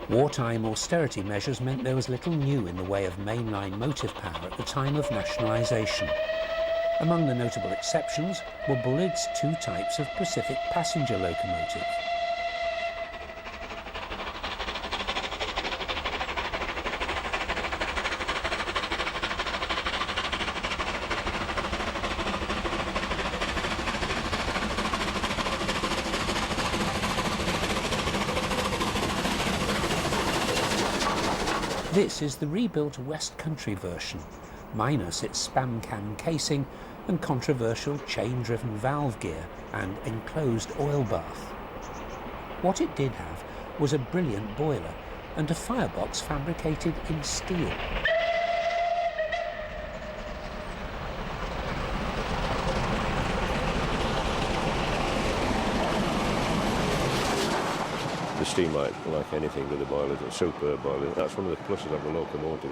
Wartime austerity measures meant there was little new in the way of mainline motive power at the time of nationalisation. Among the notable exceptions were Bulleid's two types of Pacific passenger locomotive. This is the rebuilt West Country version, minus its spam can casing and controversial chain-driven valve gear and enclosed oil bath. What it did have was a brilliant boiler and a firebox fabricated in steel. The steam, like anything with the boiler, it's a superb boiler. That's one of the pluses of the locomotive.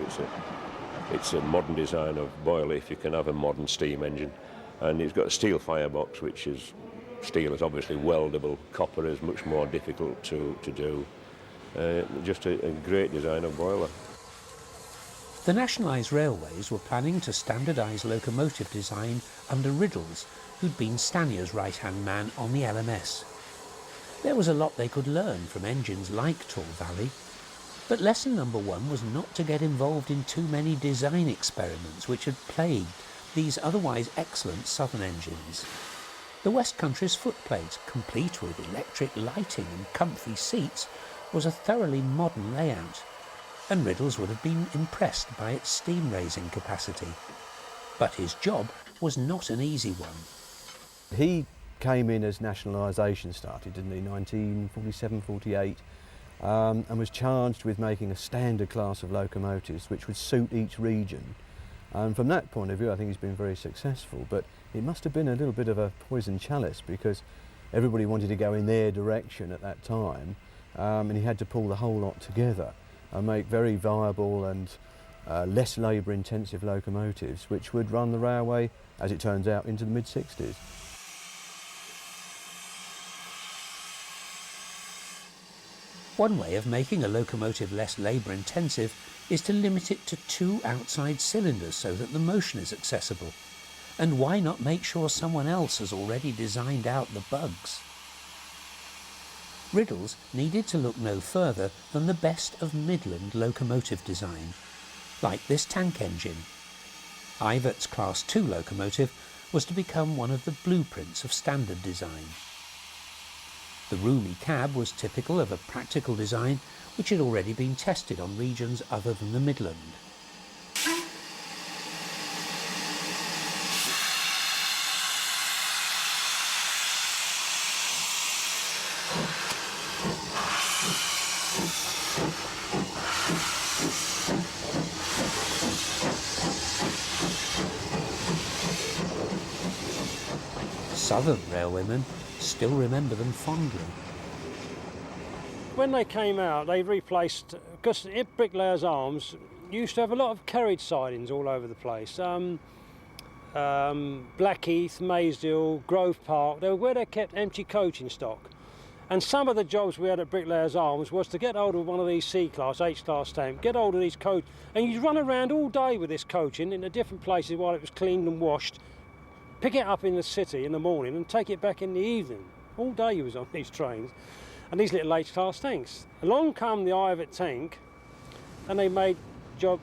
It's a modern design of boiler if you can have a modern steam engine. And it's got a steel firebox, which is steel is obviously weldable. Copper is much more difficult to do. Just a great design of boiler. The nationalised railways were planning to standardise locomotive design under Riddles, who'd been Stanier's right-hand man on the LMS. There was a lot they could learn from engines like Tall Valley, but lesson number one was not to get involved in too many design experiments which had plagued these otherwise excellent southern engines. The West Country's footplate, complete with electric lighting and comfy seats, was a thoroughly modern layout, and Riddles would have been impressed by its steam-raising capacity. But his job was not an easy one. He came in as nationalisation started, didn't he, 1947, 48, and was charged with making a standard class of locomotives which would suit each region. And from that point of view, I think he's been very successful, but it must have been a little bit of a poison chalice because everybody wanted to go in their direction at that time, and he had to pull the whole lot together and make very viable and less labour-intensive locomotives which would run the railway, as it turns out, into the mid-60s. One way of making a locomotive less labour-intensive is to limit it to 2 outside cylinders so that the motion is accessible. And why not make sure someone else has already designed out the bugs? Riddles needed to look no further than the best of Midland locomotive design, like this tank engine. Ivert's Class 2 locomotive was to become one of the blueprints of standard design. The roomy cab was typical of a practical design which had already been tested on regions other than the Midland. Southern railwaymen still remember them fondly. When they came out, they replaced, because at Bricklayers Arms used to have a lot of carriage sidings all over the place. Blackheath, Maysdale, Grove Park, they were where they kept empty coaching stock. And some of the jobs we had at Bricklayers Arms was to get hold of one of these C-Class, H-Class stamp, get hold of these coach, and you'd run around all day with this coaching in the different places while it was cleaned and washed, pick it up in the city in the morning and take it back in the evening. All day you was on these trains. And these little H-Class tanks. Along come the Ivett tank, and they made the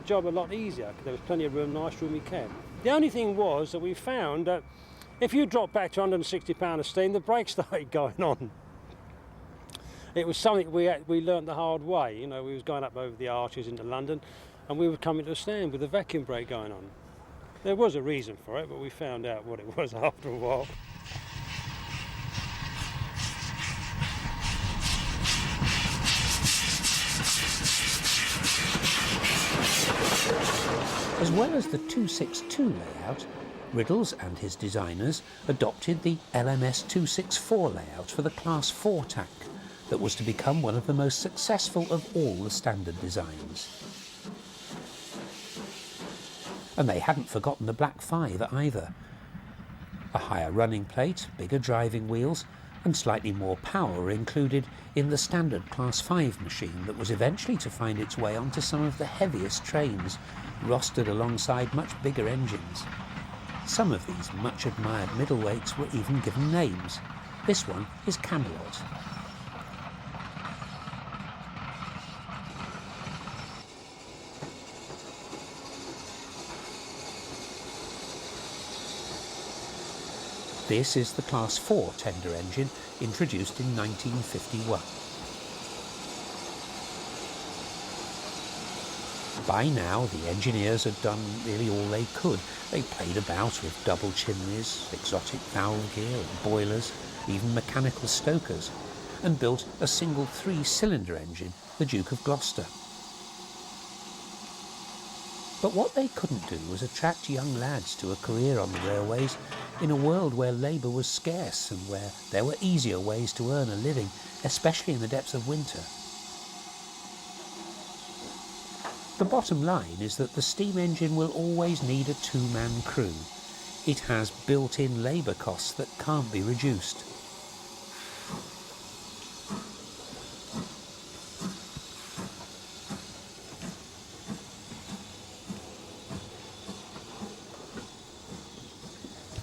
job a lot easier, because there was plenty of room, nice roomy cab. The only thing was that we found that if you dropped back to 160 pounds of steam, the brakes started going on. It was something we learnt the hard way. You know, we was going up over the arches into London, and we were coming to a stand with the vacuum brake going on. There was a reason for it, but we found out what it was after a while. As well as the 262 layout, Riddles and his designers adopted the LMS 264 layout for the Class 4 tank that was to become one of the most successful of all the standard designs. And they hadn't forgotten the Black 5 either. A higher running plate, bigger driving wheels, and slightly more power were included in the standard Class 5 machine that was eventually to find its way onto some of the heaviest trains, rostered alongside much bigger engines. Some of these much admired middleweights were even given names. This one is Camelot. This is the Class 4 tender engine, introduced in 1951. By now, the engineers had done really all they could. They played about with double chimneys, exotic valve gear and boilers, even mechanical stokers, and built a single 3-cylinder engine, the Duke of Gloucester. But what they couldn't do was attract young lads to a career on the railways in a world where labour was scarce and where there were easier ways to earn a living, especially in the depths of winter. The bottom line is that the steam engine will always need a 2-man crew. It has built-in labour costs that can't be reduced.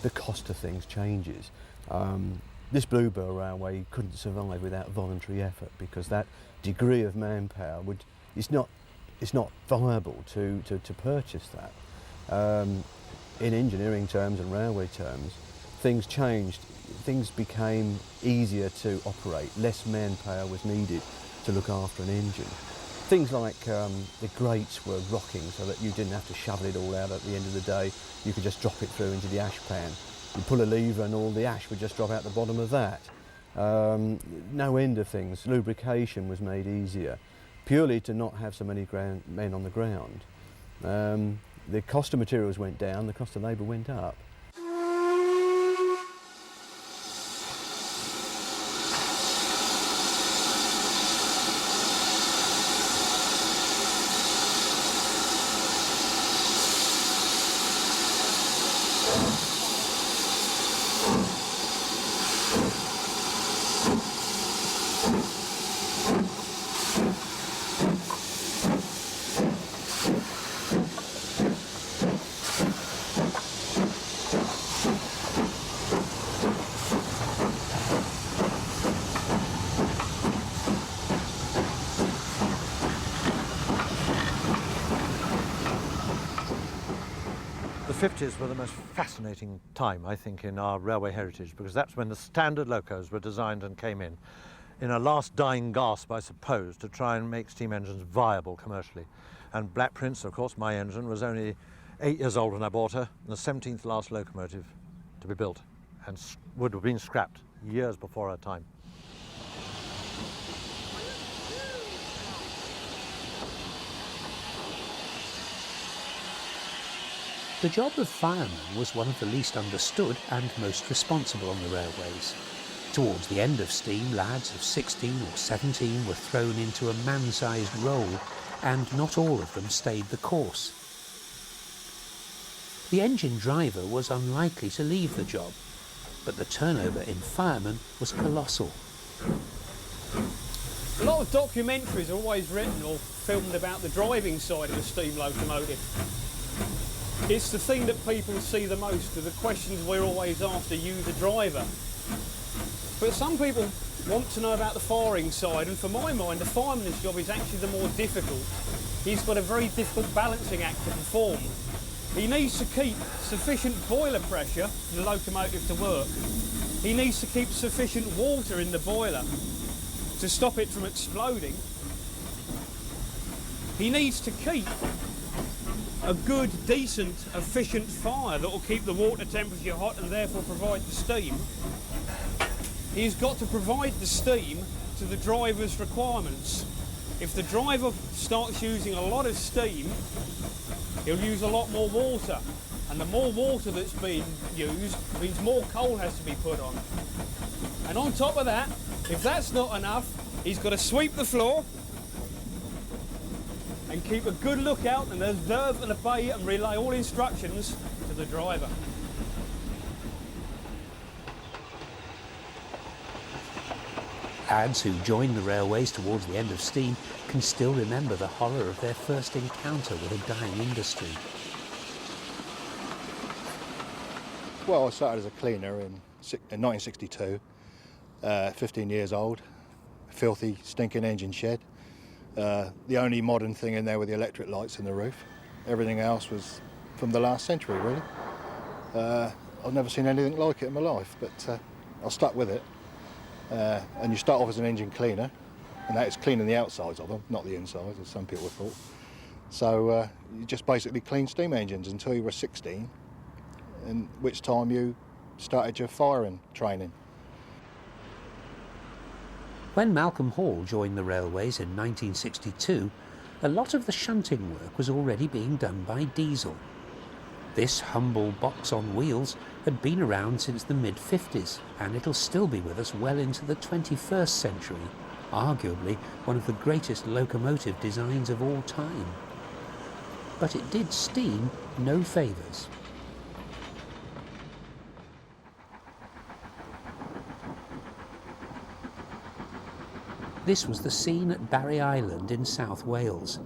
The cost of things changes. This Bluebell Railway couldn't survive without voluntary effort, because that degree of manpower it's not viable to purchase that. In engineering terms and railway terms, things changed. Things became easier to operate. Less manpower was needed to look after an engine. Things like the grates were rocking, so that you didn't have to shovel it all out at the end of the day. You could just drop it through into the ash pan. You pull a lever and all the ash would just drop out the bottom of that. No end of things. Lubrication was made easier, purely to not have so many men on the ground. The cost of materials went down, the cost of labour went up. The 50s were the most fascinating time, I think, in our railway heritage, because that's when the standard locos were designed and came in a last dying gasp, I suppose, to try and make steam engines viable commercially. And Black Prince, of course, my engine, was only 8 years old when I bought her, and the 17th last locomotive to be built, and would have been scrapped years before her time. The job of fireman was one of the least understood and most responsible on the railways. Towards the end of steam, lads of 16 or 17 were thrown into a man-sized role, and not all of them stayed the course. The engine driver was unlikely to leave the job, but the turnover in firemen was colossal. A lot of documentaries are always written or filmed about the driving side of a steam locomotive. It's the thing that people see the most, the questions we're always asked, are you the driver? But some people want to know about the firing side, and for my mind, the fireman's job is actually the more difficult. He's got a very difficult balancing act to perform. He needs to keep sufficient boiler pressure for the locomotive to work. He needs to keep sufficient water in the boiler to stop it from exploding. He needs to keep a good, decent, efficient fire that will keep the water temperature hot and therefore provide the steam. He's got to provide the steam to the driver's requirements. If the driver starts using a lot of steam, he'll use a lot more water. And the more water that's being used means more coal has to be put on. And on top of that, if that's not enough, he's got to sweep the floor and keep a good lookout and observe and obey and relay all instructions to the driver. Lads who joined the railways towards the end of steam can still remember the horror of their first encounter with a dying industry. Well, I started as a cleaner in 1962, 15 years old, filthy, stinking engine shed. The only modern thing in there were the electric lights in the roof. Everything else was from the last century, really. I've never seen anything like it in my life, but I stuck with it. And you start off as an engine cleaner, and that is cleaning the outsides of them, not the insides, as some people have thought. So you just basically clean steam engines until you were 16, in which time you started your firing training. When Malcolm Hall joined the railways in 1962, a lot of the shunting work was already being done by Deel. This humble box on wheels had been around since the mid-50s, and it'll still be with us well into the 21st century, arguably one of the greatest locomotive designs of all time. But it did steam no favours. This was the scene at Barry Island in South Wales.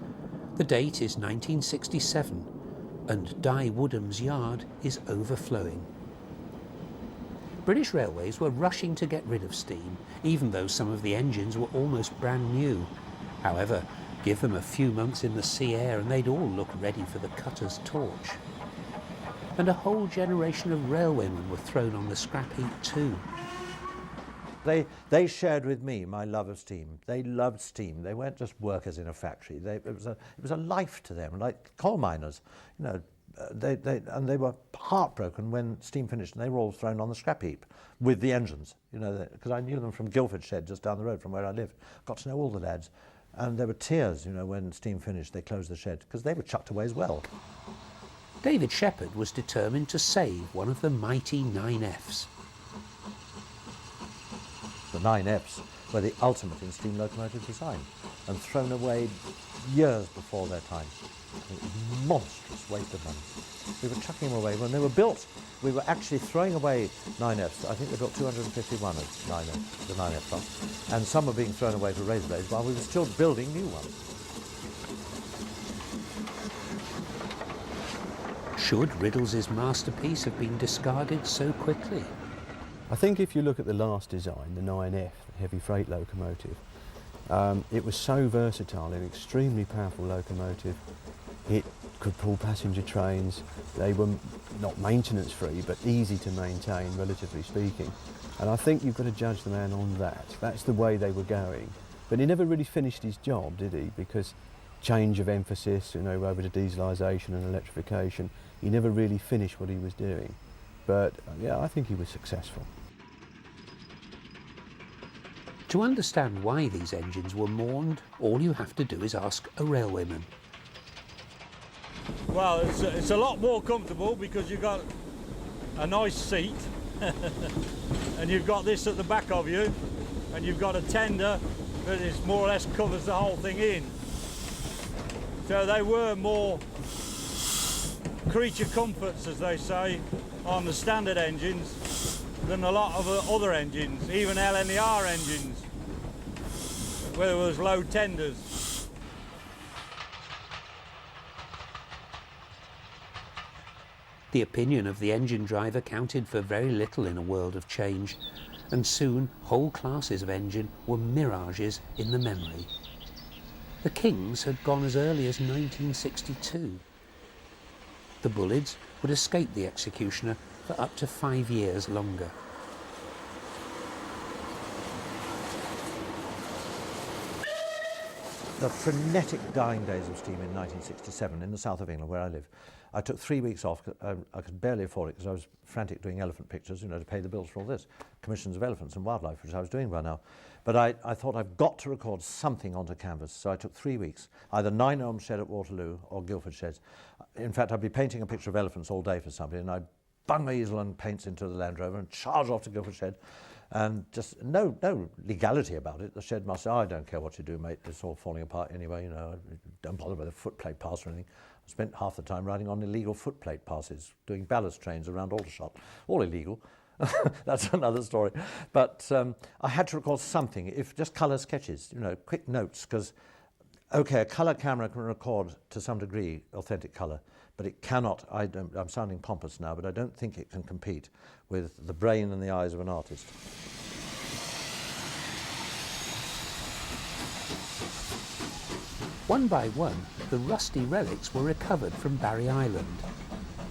The date is 1967, and Dye Woodham's yard is overflowing. British Railways were rushing to get rid of steam, even though some of the engines were almost brand new. However, give them a few months in the sea air and they'd all look ready for the cutter's torch. And a whole generation of railwaymen were thrown on the scrap heap too. They shared with me my love of steam. They loved steam. They weren't just workers in a factory. It was a life to them, like coal miners. You know, they were heartbroken when steam finished, and they were all thrown on the scrap heap with the engines. You know, because I knew them from Guildford Shed, just down the road from where I lived. Got to know all the lads, and there were tears. You know, when steam finished, they closed the shed because they were chucked away as well. David Shepherd was determined to save one of the mighty 9Fs. The 9Fs were the ultimate in steam locomotive design and thrown away years before their time. It was a monstrous waste of money. We were chucking them away when they were built. We were actually throwing away 9Fs. I think they built 251 of 9Fs, the 9F class, and some were being thrown away for razor blades while we were still building new ones. Should Riddles's masterpiece have been discarded so quickly? I think if you look at the last design, the 9F, the heavy freight locomotive, it was so versatile, an extremely powerful locomotive. It could pull passenger trains. They were not maintenance free, but easy to maintain, relatively speaking. And I think you've got to judge the man on that. That's the way they were going. But he never really finished his job, did he? Because change of emphasis, you know, over to dieselisation and electrification, he never really finished what he was doing. But yeah, I think he was successful. To understand why these engines were mourned, all you have to do is ask a railwayman. Well, it's a lot more comfortable because you've got a nice seat and you've got this at the back of you, and you've got a tender that is more or less covers the whole thing in. So they were more creature comforts, as they say, on the standard engines than a lot of other engines, even LNER engines, where there was low tenders. The opinion of the engine driver counted for very little in a world of change, and soon whole classes of engine were mirages in the memory. The Kings had gone as early as 1962. The Bullids would escape the executioner for up to 5 years longer. The frenetic dying days of steam in 1967 in the south of England, where I live. I took 3 weeks off. I could barely afford it because I was frantic doing elephant pictures, you know, to pay the bills for all this. Commissions of elephants and wildlife, which I was doing by now. But I thought I've got to record something onto canvas, so I took 3 weeks, either 9 Elm Shed at Waterloo or Guildford Sheds. In fact, I'd be painting a picture of elephants all day for somebody, and I'd bung my easel and paints into the Land Rover and charge off to Guildford Shed. And just no legality about it. The shed must say, oh, I don't care what you do, mate, it's all falling apart anyway, you know, don't bother with a footplate pass or anything. I spent half the time riding on illegal footplate passes, doing ballast trains around Aldershot, all illegal. That's another story. But I had to record something, if just colour sketches, you know, quick notes, because, okay, a colour camera can record to some degree authentic colour, but it cannot, I'm sounding pompous now, but I don't think it can compete with the brain and the eyes of an artist. One by one, the rusty relics were recovered from Barry Island.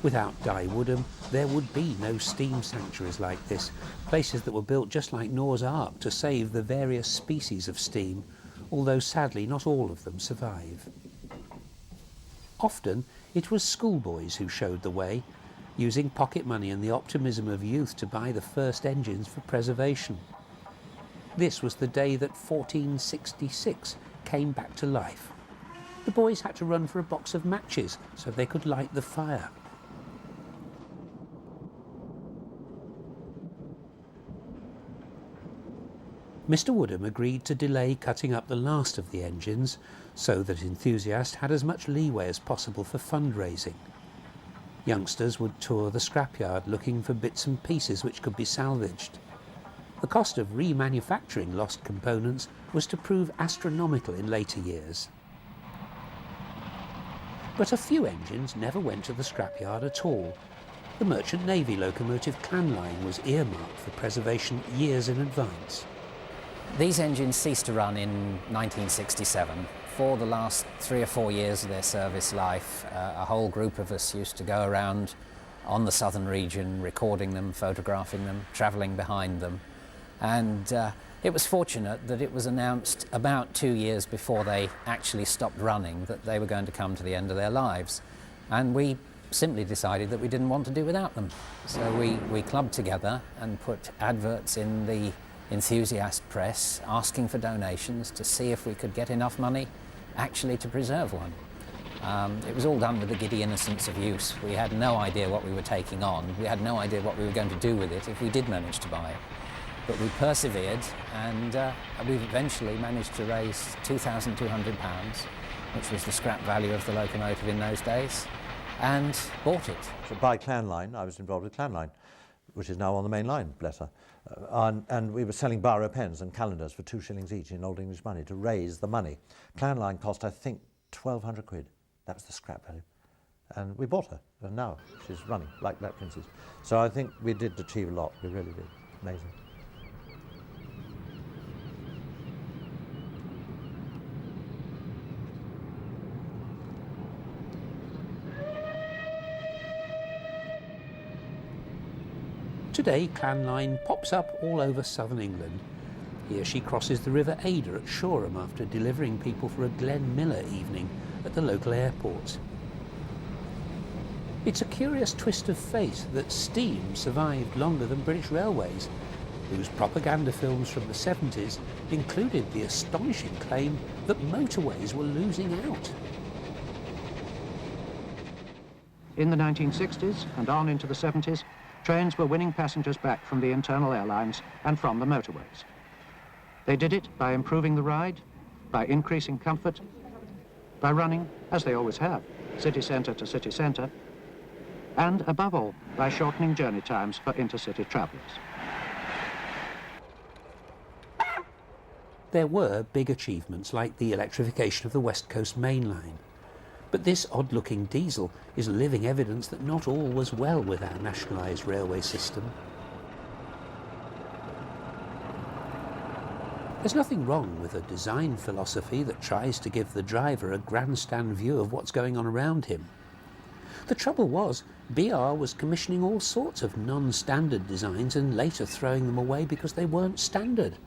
Without Dye Woodham, there would be no steam sanctuaries like this, places that were built just like Noah's Ark to save the various species of steam, although sadly not all of them survive. Often it was schoolboys who showed the way, using pocket money and the optimism of youth to buy the first engines for preservation. This was the day that 1466 came back to life. The boys had to run for a box of matches so they could light the fire. Mr. Woodham agreed to delay cutting up the last of the engines so that enthusiasts had as much leeway as possible for fundraising. Youngsters would tour the scrapyard looking for bits and pieces which could be salvaged. The cost of remanufacturing lost components was to prove astronomical in later years. But a few engines never went to the scrapyard at all. The Merchant Navy locomotive Clan Line was earmarked for preservation years in advance. These engines ceased to run in 1967. For the last 3 or 4 years of their service life, a whole group of us used to go around on the southern region, recording them, photographing them, travelling behind them. And it was fortunate that it was announced about 2 years before they actually stopped running that they were going to come to the end of their lives. And we simply decided that we didn't want to do without them. So we clubbed together and put adverts in the enthusiast press asking for donations to see if we could get enough money actually to preserve one. It was all done with the giddy innocence of use. We had no idea what we were taking on. We had no idea what we were going to do with it if we did manage to buy it. But we persevered, and we've eventually managed to raise £2,200, which was the scrap value of the locomotive in those days, and bought it. So by Clan Line, I was involved with Clan Line, which is now on the main line, bless her. And we were selling biro pens and calendars for 2 shillings each in Old English money to raise the money. Clan Line cost, I think, 1,200 quid. That was the scrap value. And we bought her, and now she's running like Black Princess. So I think we did achieve a lot, we really did. Amazing. Today, Clan Line pops up all over southern England. Here she crosses the River Adur at Shoreham after delivering people for a Glen Miller evening at the local airport. It's a curious twist of fate that steam survived longer than British Railways, whose propaganda films from the 70s included the astonishing claim that motorways were losing out. In the 1960s and on into the 70s, trains were winning passengers back from the internal airlines and from the motorways. They did it by improving the ride, by increasing comfort, by running, as they always have, city centre to city centre, and above all, by shortening journey times for intercity travellers. There were big achievements like the electrification of the West Coast Main Line. But this odd-looking diesel is living evidence that not all was well with our nationalised railway system. There's nothing wrong with a design philosophy that tries to give the driver a grandstand view of what's going on around him. The trouble was, BR was commissioning all sorts of non-standard designs and later throwing them away because they weren't standard.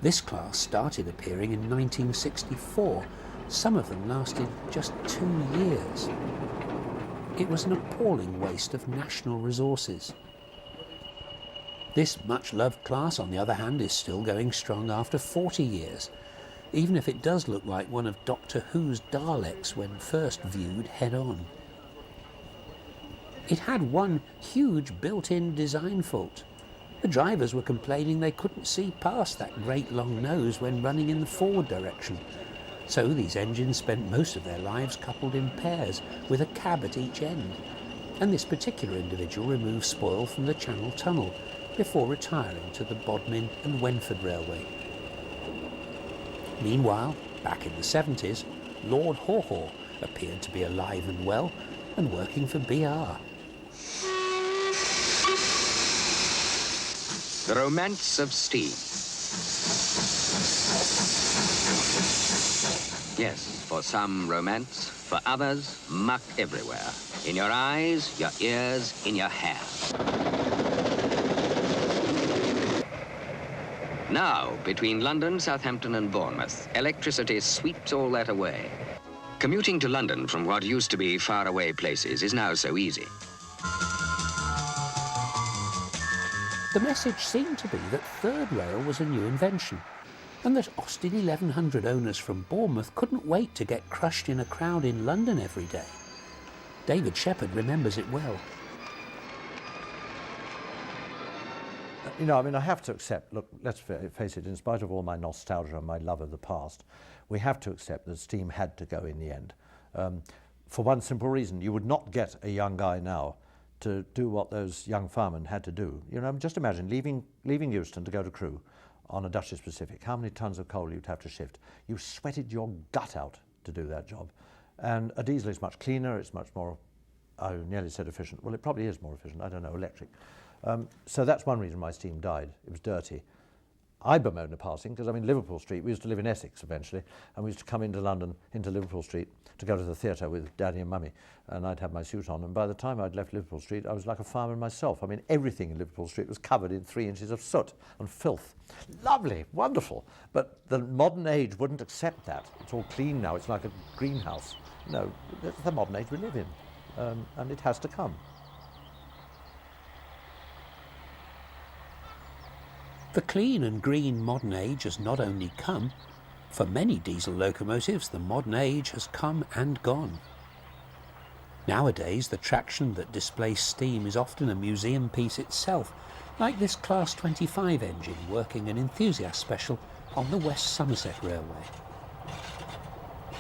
This class started appearing in 1964. Some of them lasted just 2 years. It was an appalling waste of national resources. This much-loved class, on the other hand, is still going strong after 40 years, even if it does look like one of Doctor Who's Daleks when first viewed head-on. It had one huge built-in design fault. The drivers were complaining they couldn't see past that great long nose when running in the forward direction. So these engines spent most of their lives coupled in pairs, with a cab at each end. And this particular individual removed spoil from the Channel Tunnel, before retiring to the Bodmin and Wenford Railway. Meanwhile, back in the 70s, Lord Haw-Haw appeared to be alive and well and working for BR. The romance of steam. Yes, for some romance, for others, muck everywhere. In your eyes, your ears, in your hair. Now, between London, Southampton and Bournemouth, electricity sweeps all that away. Commuting to London from what used to be faraway places is now so easy. The message seemed to be that third rail was a new invention, and that Austin 1100 owners from Bournemouth couldn't wait to get crushed in a crowd in London every day. David Shepherd remembers it well. You know, I mean, I have to accept, look, let's face it, in spite of all my nostalgia and my love of the past, we have to accept that steam had to go in the end. For one simple reason, you would not get a young guy now to do what those young firemen had to do. You know, just imagine leaving Euston to go to Crewe on a Duchess Pacific, how many tons of coal you'd have to shift. You sweated your gut out to do that job. And a diesel is much cleaner, it's much more, I nearly said efficient. Well, it probably is more efficient, I don't know, electric. So that's one reason why steam died. It was dirty. I bemoan the passing because I'm in Liverpool Street. We used to live in Essex eventually, and we used to come into London, into Liverpool Street, to go to the theatre with Daddy and Mummy, and I'd have my suit on, and by the time I'd left Liverpool Street, I was like a fireman myself. I mean, everything in Liverpool Street was covered in 3 inches of soot and filth. Lovely, wonderful, but the modern age wouldn't accept that. It's all clean now, it's like a greenhouse. No, that's the modern age we live in, and it has to come. The clean and green modern age has not only come, for many diesel locomotives the modern age has come and gone. Nowadays the traction that displays steam is often a museum piece itself, like this Class 25 engine working an enthusiast special on the West Somerset Railway.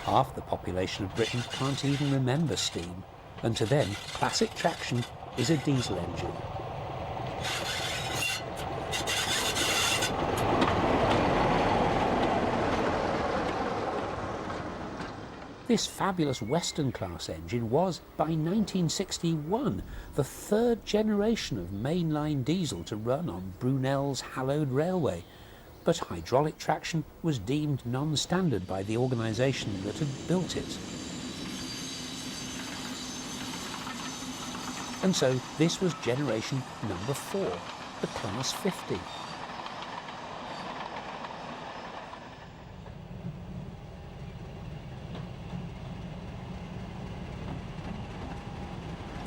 Half the population of Britain can't even remember steam, and to them classic traction is a diesel engine. This fabulous Western class engine was, by 1961, the third generation of mainline diesel to run on Brunel's hallowed railway, but hydraulic traction was deemed non-standard by the organisation that had built it. And so this was generation number 4, the Class 50.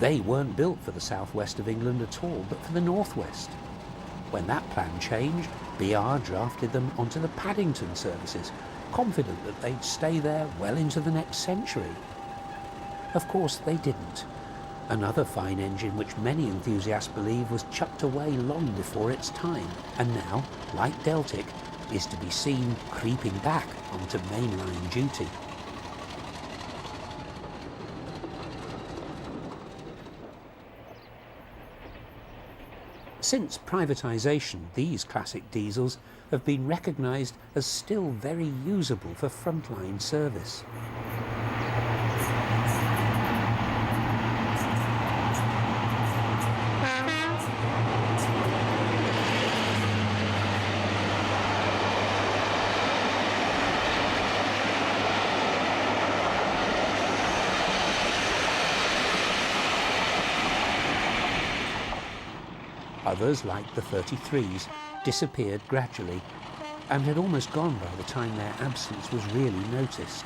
They weren't built for the southwest of England at all, but for the northwest. When that plan changed, BR drafted them onto the Paddington services, confident that they'd stay there well into the next century. Of course, they didn't. Another fine engine which many enthusiasts believe was chucked away long before its time, and now, like Deltic, is to be seen creeping back onto mainline duty. Since privatisation, these classic diesels have been recognised as still very usable for frontline service. Others, like the 33s, disappeared gradually and had almost gone by the time their absence was really noticed.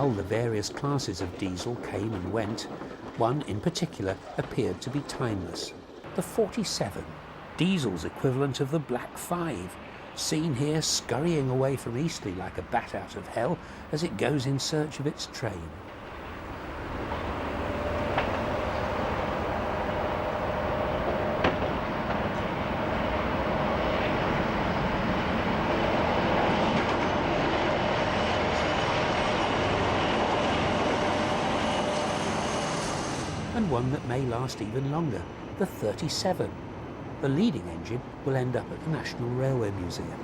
While the various classes of diesel came and went, One in particular appeared to be timeless. The 47, Diesel's equivalent of the Black 5, seen here scurrying away from Eastleigh like a bat out of hell as it goes in search of its train. And one that may last even longer, the 37. The leading engine will end up at the National Railway Museum.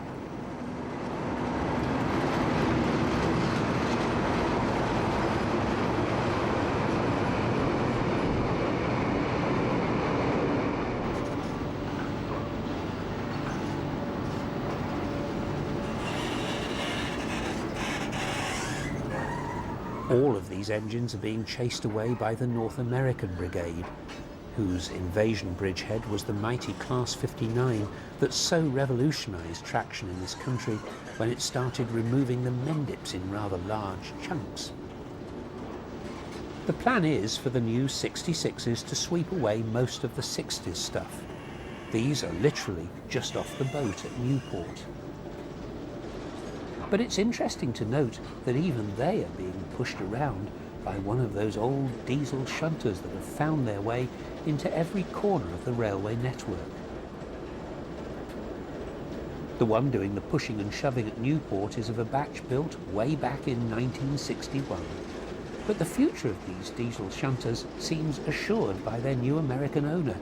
All of these engines are being chased away by the North American Brigade, whose invasion bridgehead was the mighty Class 59 that so revolutionised traction in this country when it started removing the mendips in rather large chunks. The plan is for the new 66s to sweep away most of the 60s stuff. These are literally just off the boat at Newport. But it's interesting to note that even they are being pushed around by one of those old diesel shunters that have found their way into every corner of the railway network. The one doing the pushing and shoving at Newport is of a batch built way back in 1961. But the future of these diesel shunters seems assured by their new American owner,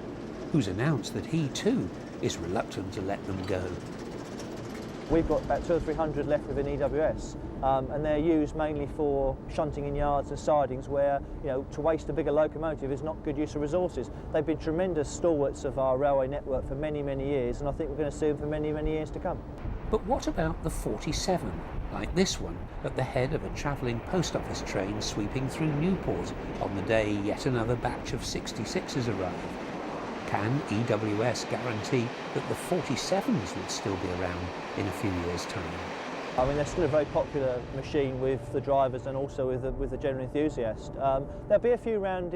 who's announced that he too is reluctant to let them go. We've got about 200 or 300 left within EWS, and they're used mainly for shunting in yards and sidings where, to waste a bigger locomotive is not good use of resources. They've been tremendous stalwarts of our railway network for many, many years, and I think we're going to see them for many, many years to come. But what about the 47, like this one, at the head of a travelling post office train sweeping through Newport on the day yet another batch of 66s arrive? Can EWS guarantee that the 47s will still be around in a few years' time? I mean, they're still a very popular machine with the drivers and also with the general enthusiast. There'll be a few around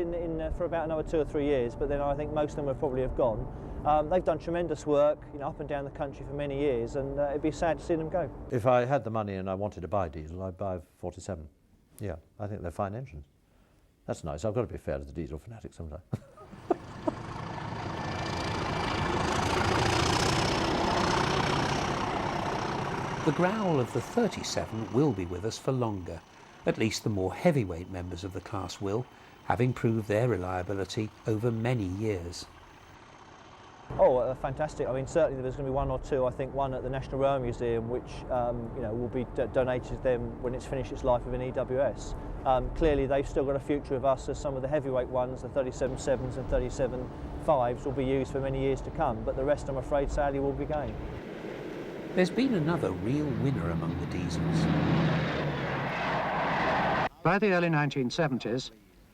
for about another 2 or 3 years, but then I think most of them will probably have gone. They've done tremendous work, up and down the country for many years, and it'd be sad to see them go. If I had the money and I wanted to buy diesel, I'd buy a 47. Yeah, I think they're fine engines. That's nice. I've got to be fair to the diesel fanatics sometime. The growl of the 37 will be with us for longer. At least the more heavyweight members of the class will, having proved their reliability over many years. Oh, fantastic. I mean, certainly there's going to be one or two. I think one at the National Railway Museum, which will be donated to them when it's finished its life within EWS. Clearly, they've still got a future with us, as some of the heavyweight ones, the 37.7s and 37.5s, will be used for many years to come. But the rest, I'm afraid, sadly, will be going. There's been another real winner among the diesels. By the early 1970s,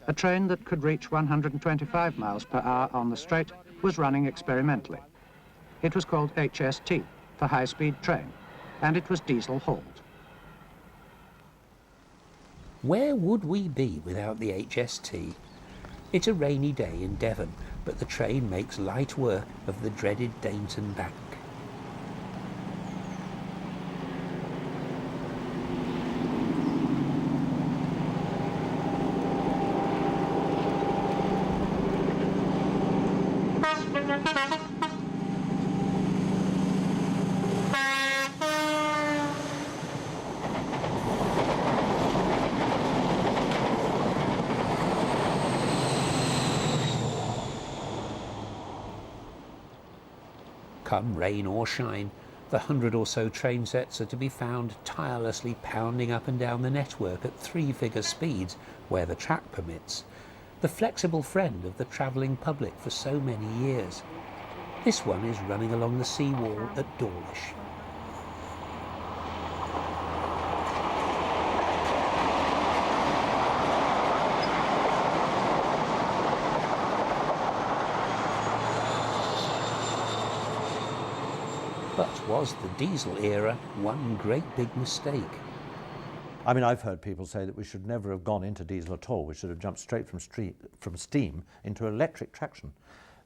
a train that could reach 125 miles per hour on the straight was running experimentally. It was called HST, for high-speed train, and it was diesel-hauled. Where would we be without the HST? It's a rainy day in Devon, but the train makes light work of the dreaded Dainton Bank. Come rain or shine, the 100 or so train sets are to be found tirelessly pounding up and down the network at 3-figure speeds where the track permits, the flexible friend of the travelling public for so many years. This one is running along the seawall at Dawlish. But was the diesel era one great big mistake? I mean, I've heard people say that we should never have gone into diesel at all. We should have jumped straight from steam into electric traction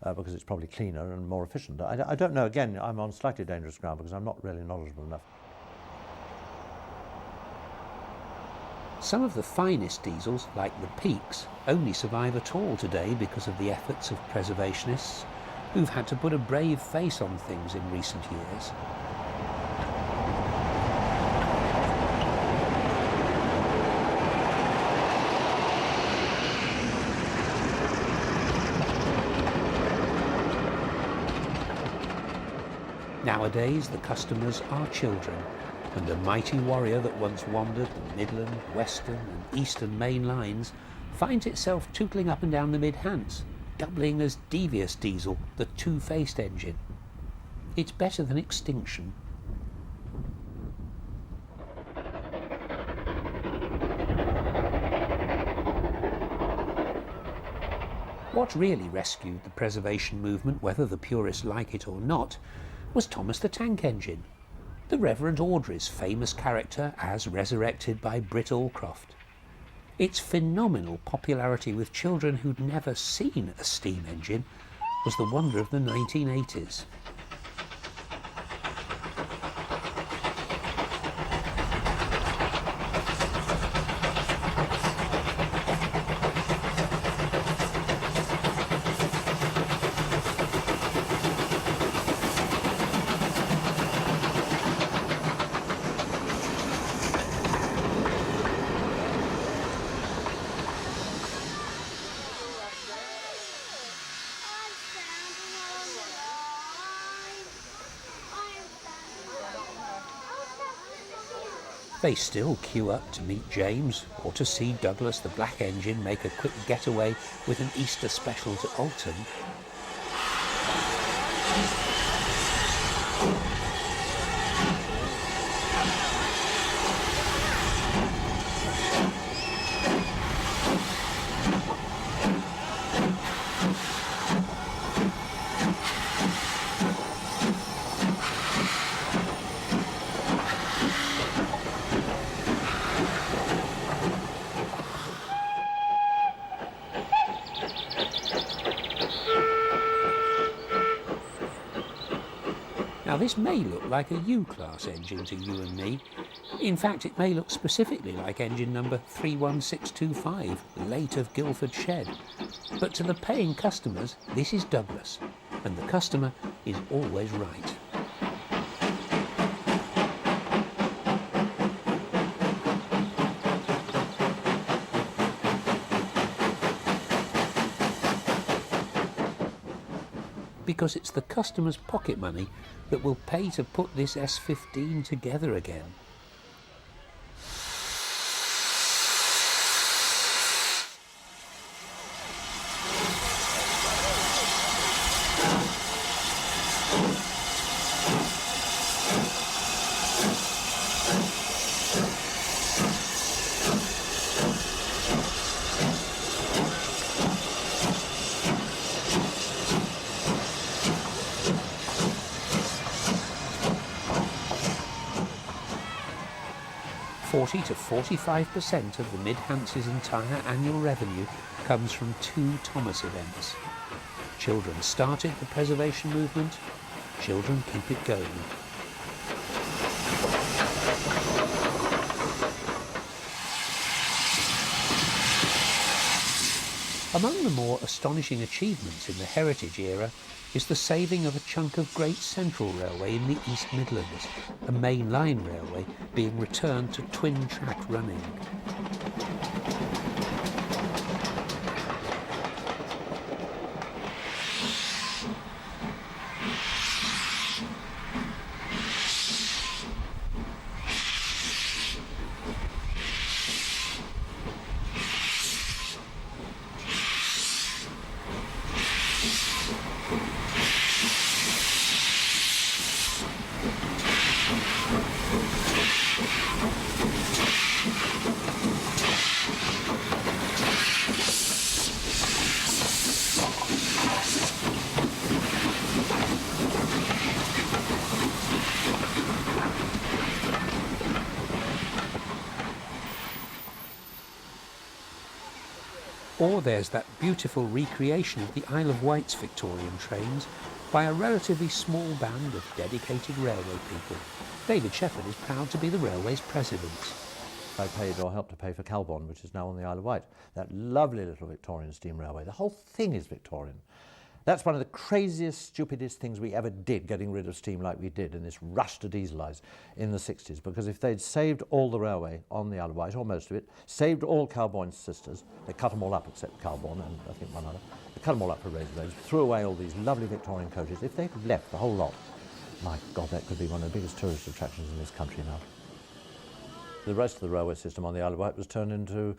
because it's probably cleaner and more efficient. I don't know. Again, I'm on slightly dangerous ground because I'm not really knowledgeable enough. Some of the finest diesels, like the Peaks, only survive at all today because of the efforts of preservationists who've had to put a brave face on things in recent years. Nowadays, the customers are children, and the mighty warrior that once wandered the Midland, Western and Eastern main lines finds itself tootling up and down the Mid-Hants, doubling as devious diesel, the two-faced engine. It's better than extinction. What really rescued the preservation movement, whether the purists like it or not, was Thomas the Tank Engine, the Reverend Audrey's famous character as resurrected by Britt Allcroft. Its phenomenal popularity with children who'd never seen a steam engine was the wonder of the 1980s. They still queue up to meet James or to see Douglas the Black Engine make a quick getaway with an Easter special to Alton. Now this may look like a U-class engine to you and me. In fact, it may look specifically like engine number 31625, late of Guildford Shed. But to the paying customers, this is Douglas, and the customer is always right. Because it's the customer's pocket money that will pay to put this S15 together again. To 45% of the Mid-Hants' entire annual revenue comes from 2 Thomas events. Children started the preservation movement, children keep it going. Among the more astonishing achievements in the Heritage era is the saving of a chunk of Great Central Railway in the East Midlands, a main line railway being returned to twin-track running. Or there's that beautiful recreation of the Isle of Wight's Victorian trains by a relatively small band of dedicated railway people. David Shepherd is proud to be the railway's president. I paid or helped to pay for Calbon, which is now on the Isle of Wight. That lovely little Victorian steam railway. The whole thing is Victorian. That's one of the craziest, stupidest things we ever did, getting rid of steam like we did in this rush to dieselise in the 60s, because if they'd saved all the railway on the Isle of Wight, or most of it, saved all Calbourne's sisters, they cut them all up except Calbourne and I think one other, they cut them all up for razor blades, threw away all these lovely Victorian coaches. If they'd left the whole lot, my God, that could be one of the biggest tourist attractions in this country now. The rest of the railway system on the Isle of Wight was turned into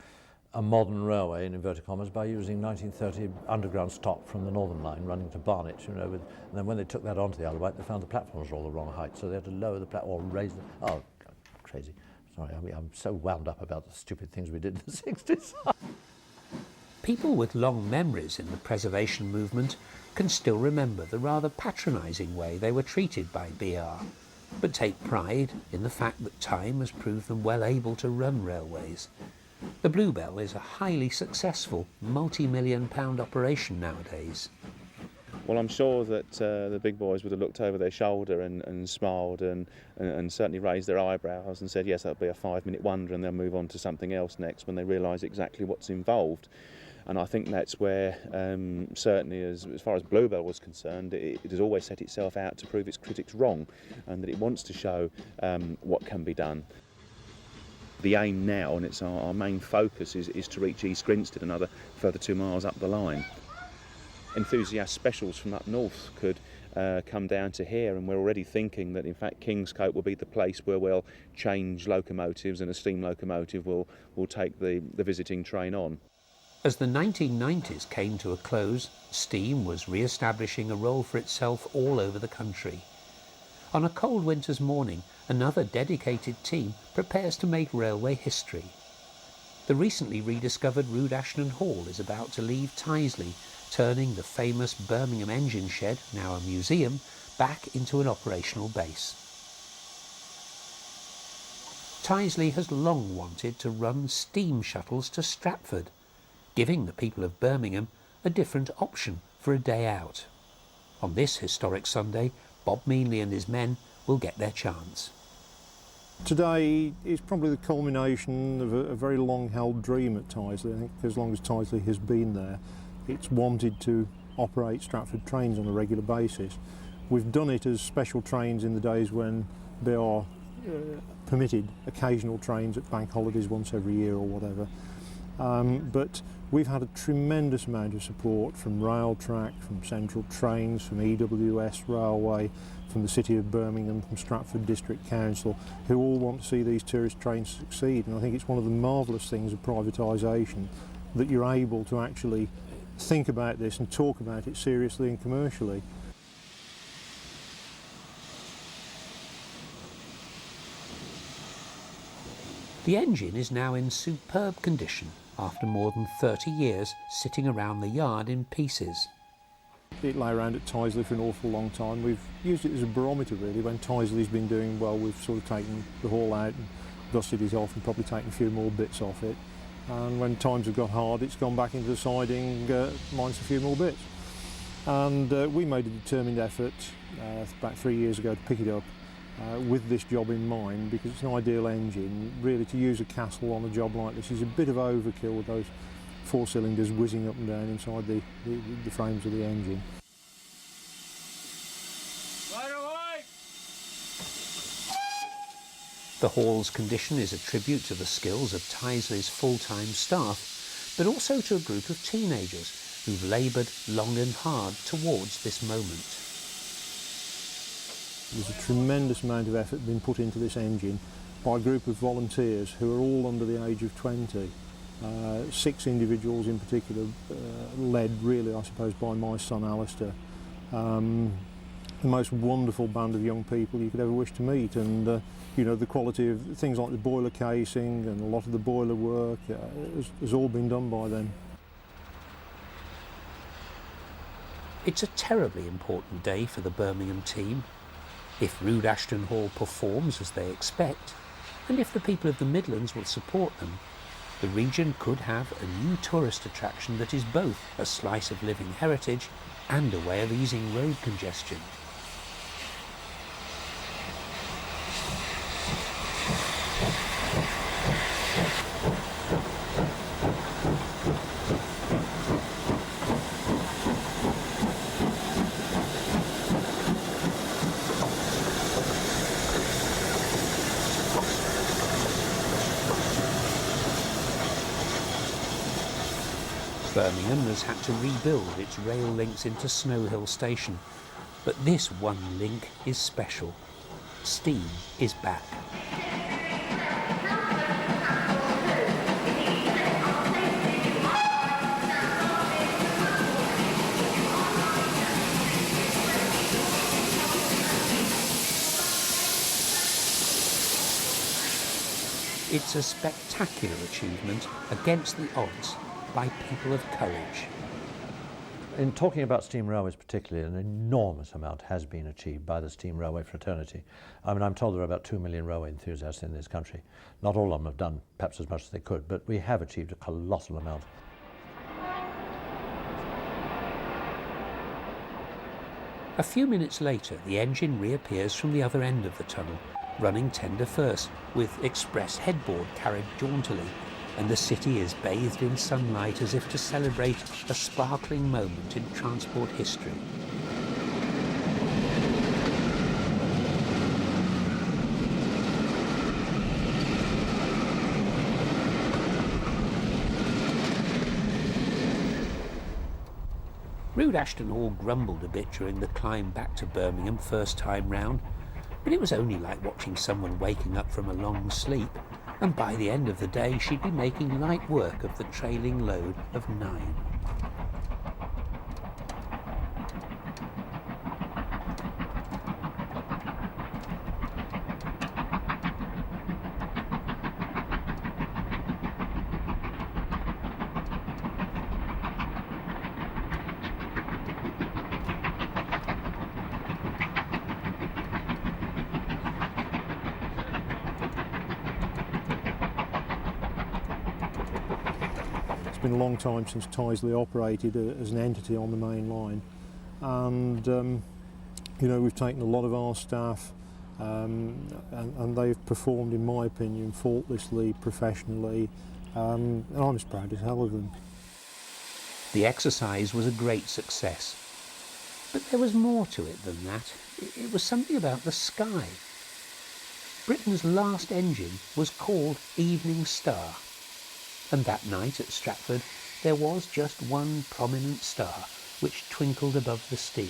a modern railway, in inverted commas, by using 1930 underground stock from the Northern Line running to Barnet, you know, and then when they took that onto the Isle of Wight, they found the platforms were all the wrong height, so they had to lower the platform, raise them. Oh, God, crazy. Sorry, I'm so wound up about the stupid things we did in the 60s. People with long memories in the preservation movement can still remember the rather patronising way they were treated by BR, but take pride in the fact that time has proved them well able to run railways. The Bluebell is a highly successful multi-million-pound operation nowadays. Well, I'm sure that the big boys would have looked over their shoulder and smiled and certainly raised their eyebrows and said, yes, that'll be a 5-minute wonder, and they'll move on to something else next when they realise exactly what's involved. And I think that's where, certainly as far as Bluebell was concerned, it has always set itself out to prove its critics wrong, and that it wants to show what can be done. The aim now, and it's our main focus, is to reach East Grinstead, another further 2 miles up the line. Enthusiast specials from up north could come down to here, and we're already thinking that in fact Kingscote will be the place where we'll change locomotives and a steam locomotive will take the visiting train on. As the 1990s came to a close, steam was re-establishing a role for itself all over the country. On a cold winter's morning, another dedicated team prepares to make railway history. The recently rediscovered Rood Ashton Hall is about to leave Tyseley, turning the famous Birmingham engine shed, now a museum, back into an operational base. Tyseley has long wanted to run steam shuttles to Stratford, giving the people of Birmingham a different option for a day out. On this historic Sunday, Bob Meanley and his men will get their chance. Today is probably the culmination of a very long-held dream at Tyseley. I think as long as Tyseley has been there, it's wanted to operate Stratford trains on a regular basis. We've done it as special trains in the days when they are permitted occasional trains at bank holidays once every year or whatever. But we've had a tremendous amount of support from Railtrack, from Central Trains, from EWS Railway, from the City of Birmingham, from Stratford District Council, who all want to see these tourist trains succeed. And I think it's one of the marvellous things of privatisation that you're able to actually think about this and talk about it seriously and commercially. The engine is now in superb condition after more than 30 years sitting around the yard in pieces. It lay around at Tyseley for an awful long time. We've used it as a barometer really. When Tyseley's been doing well, we've sort of taken the hall out and dusted it off and probably taken a few more bits off it. And when times have got hard, it's gone back into the siding minus a few more bits. And we made a determined effort about 3 years ago to pick it up with this job in mind, because it's an ideal engine. Really, to use a Castle on a job like this is a bit of overkill with those 4 cylinders whizzing up and down inside the frames of the engine. The hall's condition is a tribute to the skills of Tyseley's full-time staff, but also to a group of teenagers who've laboured long and hard towards this moment. There's a tremendous amount of effort being put into this engine by a group of volunteers who are all under the age of 20. 6 individuals in particular, led really, I suppose, by my son Alistair. The most wonderful band of young people you could ever wish to meet, and you know, the quality of things like the boiler casing and a lot of the boiler work has all been done by them. It's a terribly important day for the Birmingham team. If Rood Ashton Hall performs as they expect, and if the people of the Midlands will support them, the region could have a new tourist attraction that is both a slice of living heritage and a way of easing road congestion. Birmingham has had to rebuild its rail links into Snow Hill Station, but this one link is special. Steam is back. It's a spectacular achievement against the odds by people of courage. In talking about steam railways particularly, an enormous amount has been achieved by the steam railway fraternity. I mean, I'm told there are about 2 million railway enthusiasts in this country. Not all of them have done perhaps as much as they could, but we have achieved a colossal amount. A few minutes later, the engine reappears from the other end of the tunnel, running tender first, with express headboard carried jauntily, and the city is bathed in sunlight as if to celebrate a sparkling moment in transport history. Rood Ashton Hall grumbled a bit during the climb back to Birmingham first time round, but it was only like watching someone waking up from a long sleep, and by the end of the day she'd be making light work of the trailing load of 9. It's been a long time since Tyseley operated as an entity on the main line, and you know, we've taken a lot of our staff and they've performed, in my opinion, faultlessly, professionally, and I'm as proud as hell of them. The exercise was a great success, but there was more to it than that. It was something about the sky. Britain's last engine was called Evening Star, and that night at Stratford there was just one prominent star which twinkled above the steam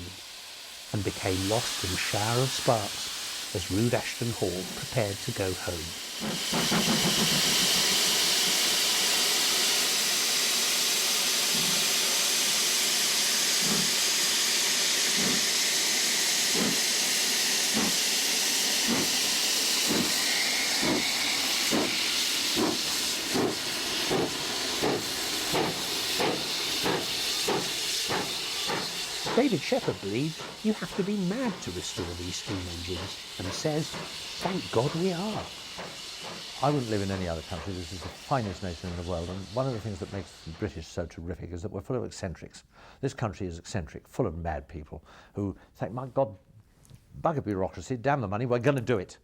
and became lost in a shower of sparks as Rood Ashton Hall prepared to go home. David Shepherd believes you have to be mad to restore these steam engines, and says, thank God we are. I wouldn't live in any other country. This is the finest nation in the world, and one of the things that makes the British so terrific is that we're full of eccentrics. This country is eccentric, full of mad people who think, my God, bugger bureaucracy, damn the money, we're going to do it.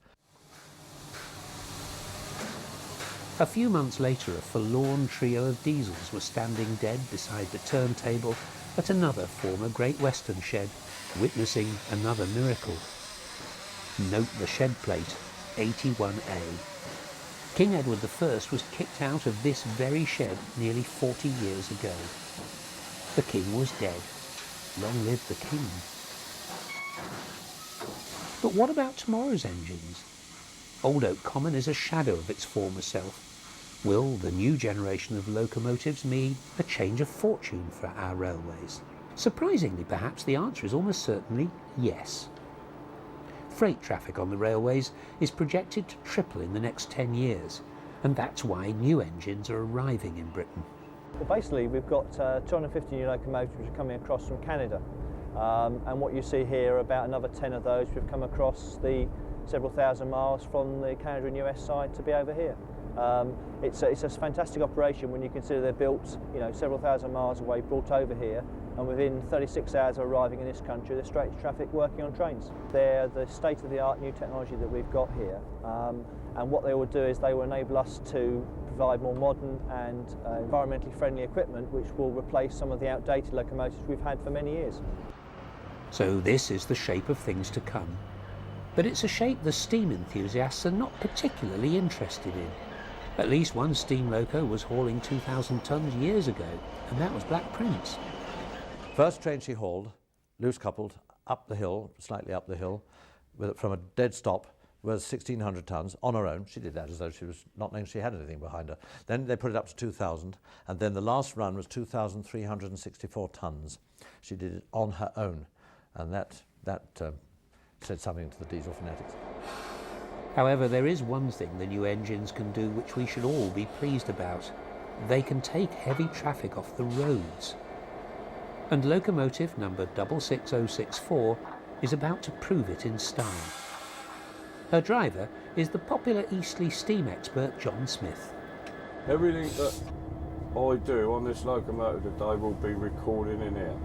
A few months later, a forlorn trio of diesels were standing dead beside the turntable at another former Great Western shed, witnessing another miracle. Note the shed plate, 81A. King Edward I was kicked out of this very shed nearly 40 years ago. The king was dead. Long live the king. But what about tomorrow's engines? Old Oak Common is a shadow of its former self. Will the new generation of locomotives mean a change of fortune for our railways? Surprisingly, perhaps, the answer is almost certainly yes. Freight traffic on the railways is projected to triple in the next 10 years, and that's why new engines are arriving in Britain. Well, basically, we've got 250 new locomotives which are coming across from Canada, and what you see here are about another 10 of those which have come across the several thousand miles from the Canada and US side to be over here. It's a fantastic operation when you consider they're built, you know, several thousand miles away, brought over here, and within 36 hours of arriving in this country, they're straight to traffic working on trains. They're the state-of-the-art new technology that we've got here, and what they will do is they will enable us to provide more modern and environmentally friendly equipment, which will replace some of the outdated locomotives we've had for many years. So this is the shape of things to come. But it's a shape the steam enthusiasts are not particularly interested in. At least one steam loco was hauling 2,000 tons years ago, and that was Black Prince. First train she hauled, loose coupled, up the hill, slightly up the hill, from a dead stop, was 1,600 tons on her own. She did that as though she was not knowing she had anything behind her. Then they put it up to 2,000, and then the last run was 2,364 tons. She did it on her own, and that said something to the diesel fanatics. However, there is one thing the new engines can do which we should all be pleased about. They can take heavy traffic off the roads. And locomotive number 66064 is about to prove it in style. Her driver is the popular Eastleigh steam expert John Smith. Everything that I do on this locomotive today will be recorded in here.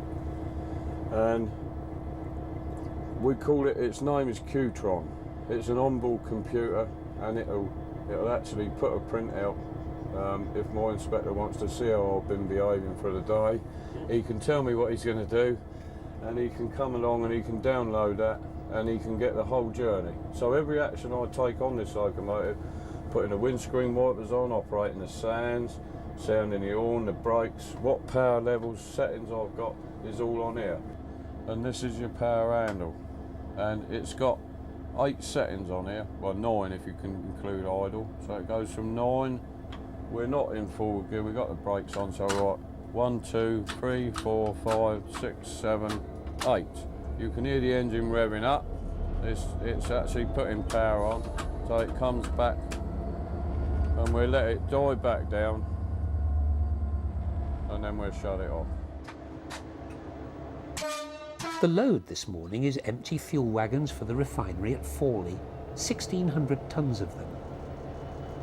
And we call it, its name is Qtron. It's an onboard computer, and it'll actually put a print out if my inspector wants to see how I've been behaving for the day. He can tell me what he's going to do, and he can come along and he can download that, and he can get the whole journey. So every action I take on this locomotive, putting the windscreen wipers on, operating the sands, sounding the horn, the brakes, what power levels, settings I've got is all on here. And this is your power handle, and it's got 8 settings on here, well 9 if you can include idle. So it goes from 9, we're not in forward gear, we've got the brakes on, so right, 1, 2, 3, 4, 5, 6, 7, 8. You can hear the engine revving up, it's actually putting power on, so it comes back and we'll let it die back down, and then we'll shut it off. The load this morning is empty fuel wagons for the refinery at Fawley, 1,600 tons of them.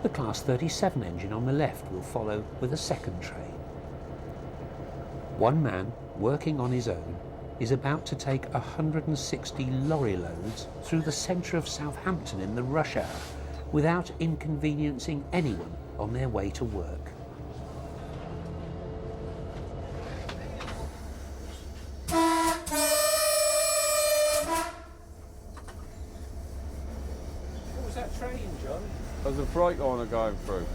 The Class 37 engine on the left will follow with a second train. One man, working on his own, is about to take 160 lorry loads through the centre of Southampton in the rush hour without inconveniencing anyone on their way to work. What was that train, John? There's a freight liner going through.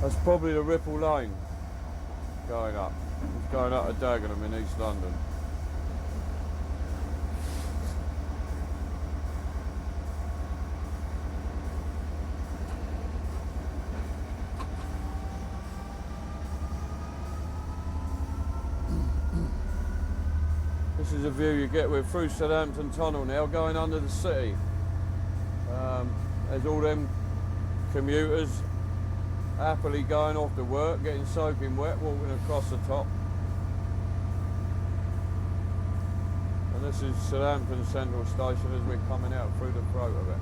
That's probably the Ripple Lane going up. It's going up to Dagenham in East London. This is a view you get. We're through Southampton Tunnel now, going under the city. There's all them commuters happily going off to work, getting soaking wet, walking across the top. And this is Southampton Central Station as we're coming out through the throat of it.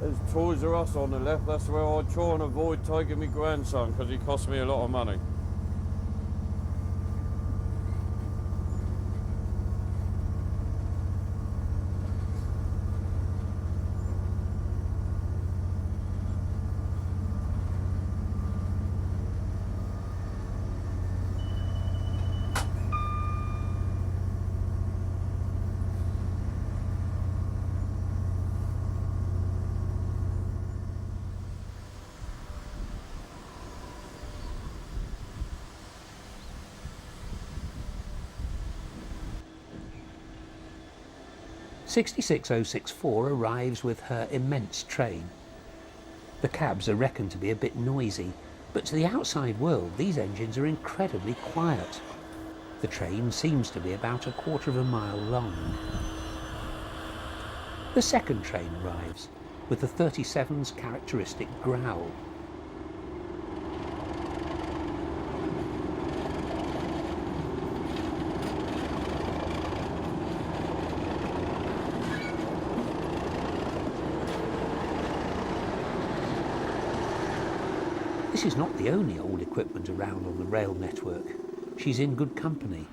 There's Toys R Us on the left, that's where I try and avoid taking my grandson because he costs me a lot of money. "66064 arrives with her immense train. The cabs are reckoned to be a bit noisy, but to the outside world these engines are incredibly quiet. The train seems to be about 1/4 of a mile long. The second train arrives, with the 37's characteristic growl. This is not the only old equipment around on the rail network. She's in good company.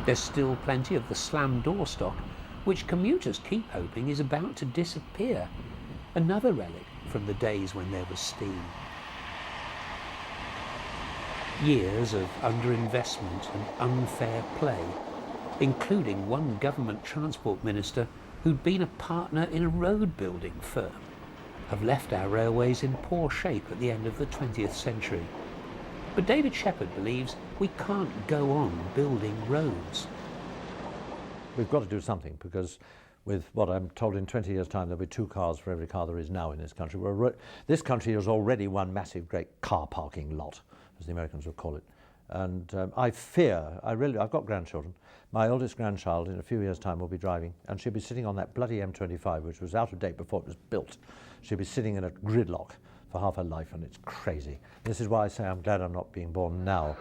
There's still plenty of the slam door stock, which commuters keep hoping is about to disappear. Another relic from the days when there was steam. Years of underinvestment and unfair play, including one government transport minister who'd been a partner in a road building firm, have left our railways in poor shape at the end of the 20th century. But David Shepherd believes we can't go on building roads. We've got to do something, because with what I'm told in 20 years' time there'll be 2 cars for every car there is now in this country. This country is already one massive great car parking lot, as the Americans would call it. And I fear, I've got grandchildren. My oldest grandchild in a few years' time will be driving, and she'll be sitting on that bloody M25, which was out of date before it was built. She'll be sitting in a gridlock for half her life, and it's crazy. This is why I say I'm glad I'm not being born now.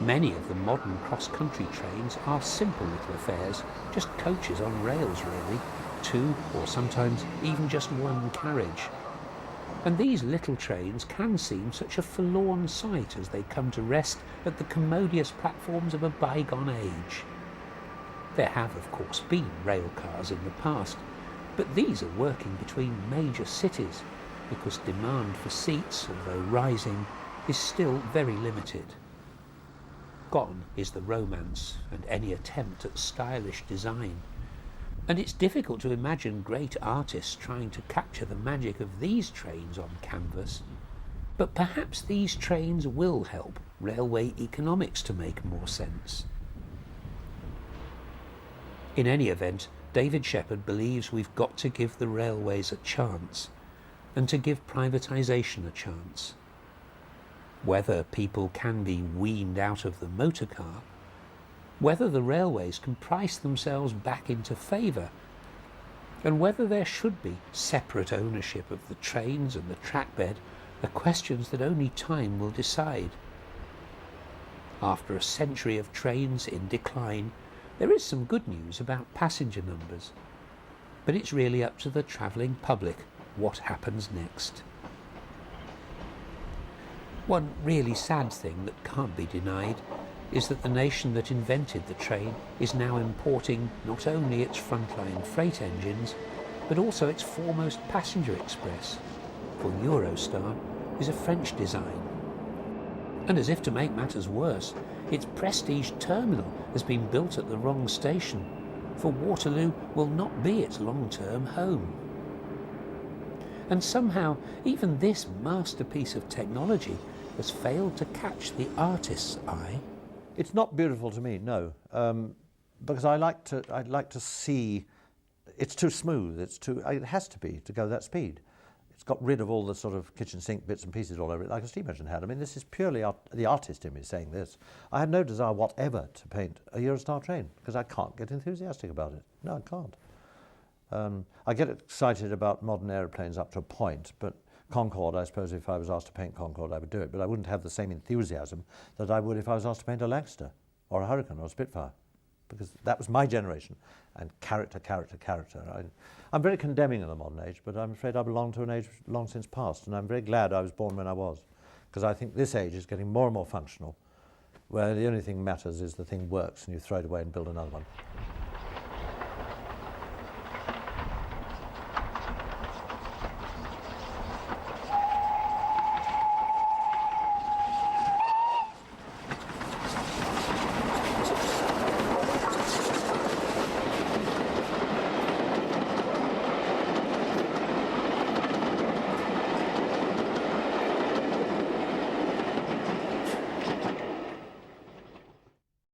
Many of the modern cross-country trains are simple little affairs, just coaches on rails really, 2 or sometimes even just 1 carriage. And these little trains can seem such a forlorn sight as they come to rest at the commodious platforms of a bygone age. There have, of course, been rail cars in the past, but these are working between major cities because demand for seats, although rising, is still very limited. Gone is the romance and any attempt at stylish design. And it's difficult to imagine great artists trying to capture the magic of these trains on canvas. But perhaps these trains will help railway economics to make more sense. In any event, David Shepherd believes we've got to give the railways a chance, and to give privatisation a chance. Whether people can be weaned out of the motor car, whether the railways can price themselves back into favour, and whether there should be separate ownership of the trains and the trackbed are questions that only time will decide. After a century of trains in decline, there is some good news about passenger numbers, but it's really up to the travelling public what happens next. One really sad thing that can't be denied is that the nation that invented the train is now importing not only its frontline freight engines, but also its foremost passenger express, for Eurostar is a French design. And as if to make matters worse, its prestige terminal has been built at the wrong station, for Waterloo will not be its long-term home. And somehow, even this masterpiece of technology has failed to catch the artist's eye. It's not beautiful to me, no, because I'd like to see. It's too smooth. It has to be to go that speed. It's got rid of all the sort of kitchen sink bits and pieces all over it, like a steam engine had. I mean, this is purely the artist in me saying this. I had no desire whatever to paint a Eurostar train because I can't get enthusiastic about it. No, I can't. I get excited about modern aeroplanes up to a point, but Concorde, I suppose if I was asked to paint Concorde, I would do it, but I wouldn't have the same enthusiasm that I would if I was asked to paint a Lancaster or a Hurricane or a Spitfire, because that was my generation, and character. I'm very condemning of the modern age, but I'm afraid I belong to an age long since past, and I'm very glad I was born when I was, because I think this age is getting more and more functional, where the only thing matters is the thing works and you throw it away and build another one.